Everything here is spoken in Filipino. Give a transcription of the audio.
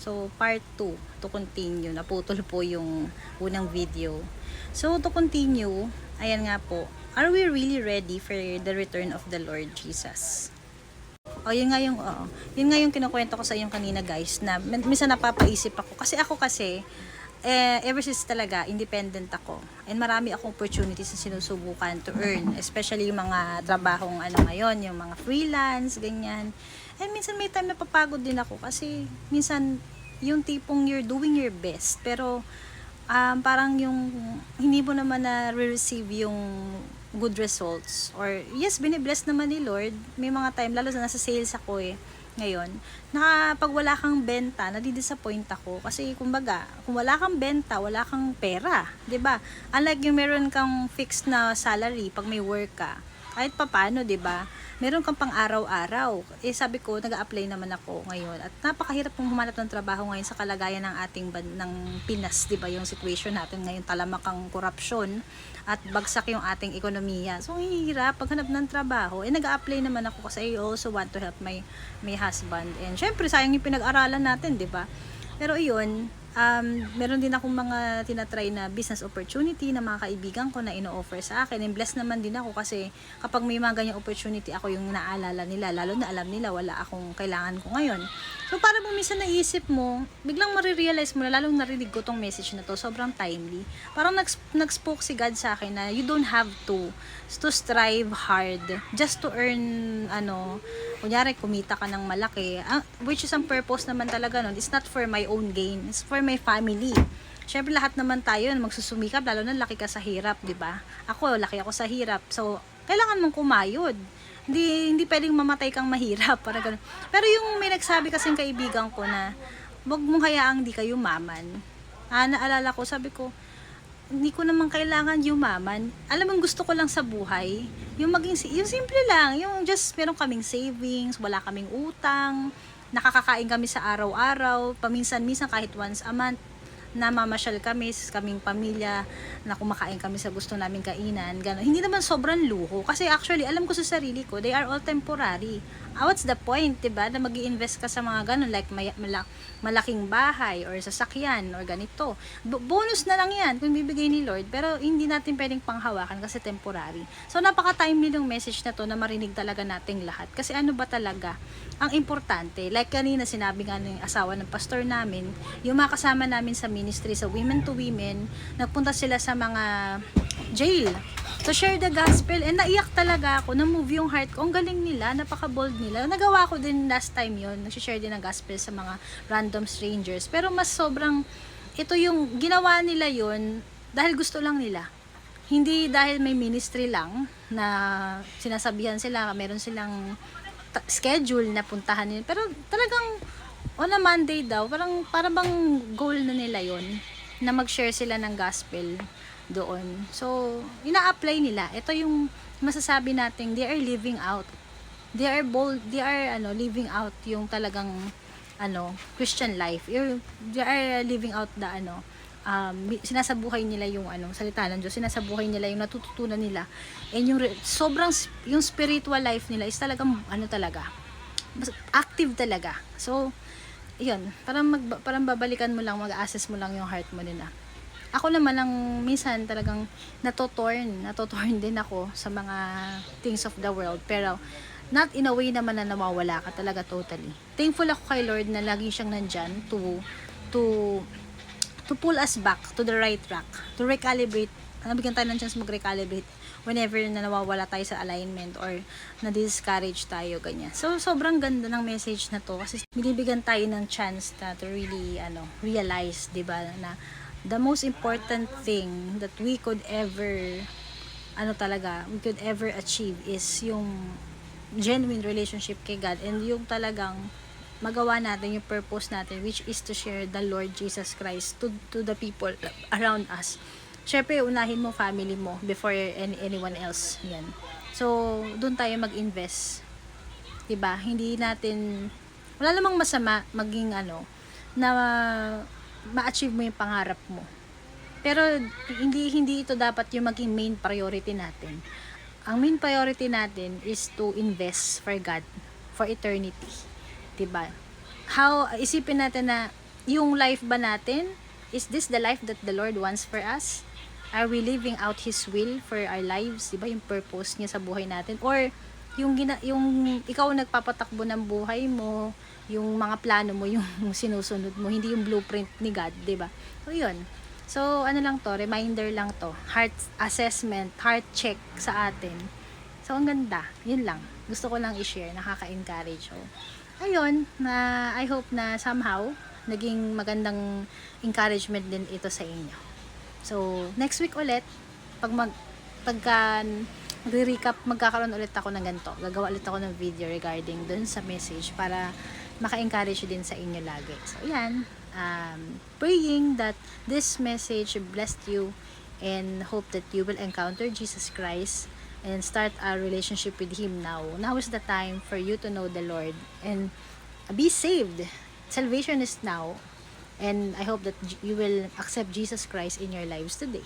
So, part 2, to continue. Naputol po yung unang video. So, to continue, ayan nga po, are we really ready for the return of the Lord Jesus? Yun nga yung kinukwento ko sa inyo kanina guys, na minsan napapaisip ako. Kasi ever since talaga, independent ako. And marami akong opportunities na sinusubukan to earn. Especially yung mga trabahong ngayon, yung mga freelance, ganyan. And minsan may time na papagod din ako kasi minsan yung tipong you're doing your best. Pero parang yung hindi mo naman na receive yung good results. Or yes, binibless naman ni Lord. May mga time, lalo na nasa sales ako ngayon, na pag wala kang benta, nadi-disappoint ako kasi kumbaga, kung wala kang benta, wala kang pera, 'di ba? Unlike yung meron kang fixed na salary pag may work ka, kahit papaano, 'di ba? Meron kang pang araw-araw. Sabi ko, nag-a-apply naman ako ngayon at napakahirap pong humanap ng trabaho ngayon sa kalagayan ng ng Pinas, 'di ba? Yung situation natin ngayon, talamak ang korupsyon at bagsak yung ating ekonomiya. So, ang hirap paghanap ng trabaho. Nag-a-apply naman ako kasi I also want to help my husband. And syempre, sayang yung pinag-aralan natin, 'di ba? Pero iyon, meron din akong mga tinatry na business opportunity na mga kaibigan ko na ino-offer sa akin. And blessed naman din ako kasi kapag may mga ganyang opportunity, ako yung naalala nila. Lalo na alam nila wala akong kailangan ko ngayon. So, para mo minsan naisip mo, biglang marirealize mo na, lalong narinig ko tong message na to, sobrang timely. Parang nag-spoke si God sa akin na you don't have to strive hard just to earn, kunyari, kumita ka ng malaki. Which is ang purpose naman talaga nun. It's not for my own gain. It's for my family. Syempre, lahat naman tayo magsusumikap, lalo na laki ka sa hirap, di ba? Laki ako sa hirap. So, kailangan mong kumayod. Hindi pwedeng mamatay kang mahirap, para ganun. Pero yung may nagsabi kasing kaibigan ko na, wag mong hayaang di kayo yumaman. Naalala ko, sabi ko, hindi ko naman kailangan yumaman. Alam mo, gusto ko lang sa buhay, yung simple lang, yung just meron kaming savings, wala kaming utang, nakakakain kami sa araw-araw, paminsan-minsan kahit once a month, namamasyal kaming pamilya, na kumakain kami sa gusto naming kainan, gano'n. Hindi naman sobrang luho, kasi actually, alam ko sa sarili ko, they are all temporary. What's the point, diba, na mag-i-invest ka sa mga gano'n, like malaking bahay, or sasakyan, or ganito. Bonus na lang yan, kung bibigay ni Lord, pero hindi natin pwedeng panghawakan kasi temporary. So, napaka-timely ng message na to, na marinig talaga nating lahat. Kasi ano ba talaga, ang importante, like kanina sinabi nga ng asawa ng pastor namin, yung mga kasama namin sa ministry, sa Women to Women, nagpunta sila sa mga jail to share the gospel, and naiyak talaga ako, na-move yung heart ko. Ang galing nila, napaka-bold nila. Nagawa ko din last time yon, nag-share din ng gospel sa mga random strangers, pero mas sobrang, ito yung ginawa nila yon dahil gusto lang nila, hindi dahil may ministry lang na sinasabihan sila, meron silang schedule na puntahan nila, pero talagang on a Monday daw, para bang goal na nila yon, na mag-share sila ng gospel doon. So, ina-apply nila. Ito yung masasabi natin, they are living out. They are bold, they are living out yung talagang Christian life. They are living out the sinasabuhay nila yung salita ng Diyos, sinasabuhay nila yung natututunan nila, and yung spiritual life nila is talagang talaga active talaga. So yun, parang babalikan mo lang, mag-assess mo lang yung heart mo nila. Ako naman lang minsan talagang natotorn din ako sa mga things of the world, pero not in a way naman na nawawala ka talaga totally. Thankful ako kay Lord na lagi siyang nandyan to pull us back to the right track, to recalibrate, nabigyan tayo ng chance mag-recalibrate whenever na nawawala tayo sa alignment or na-discourage tayo, ganyan. So, sobrang ganda ng message na to kasi binibigyan tayo ng chance to really, realize, diba, na the most important thing that we could ever, we could ever achieve is yung genuine relationship kay God, and yung talagang magawa natin yung purpose natin, which is to share the Lord Jesus Christ to the people around us. Syempre, unahin mo family mo before anyone else. Yan. So, doon tayo mag-invest. Diba? Hindi natin, wala namang masama maging na ma-achieve mo yung pangarap mo. Pero, hindi ito dapat yung maging main priority natin. Ang main priority natin is to invest for God, for eternity. Diba? Isipin natin na yung life ba natin, is this the life that the Lord wants for us? Are we living out His will for our lives? Diba yung purpose niya sa buhay natin? Or yung ikaw nagpapatakbo ng buhay mo, yung mga plano mo, yung sinusunod mo, hindi yung blueprint ni God, 'di ba? So yun. So ano lang to, reminder lang to, heart assessment, heart check sa atin. So ang ganda, yun lang. Gusto ko lang i-share, nakaka-encourage. So, ayun, na I hope na somehow naging magandang encouragement din ito sa inyo. So next week ulit, pagka recap, magkakaroon ulit ako ng ganito. Gagawa ulit ako ng video regarding dun sa message para maka-encourage din sa inyo lagi. So, yan. Praying that this message blessed you and hope that you will encounter Jesus Christ and start a relationship with Him now. Now is the time for you to know the Lord and be saved. Salvation is now. And I hope that you will accept Jesus Christ in your lives today.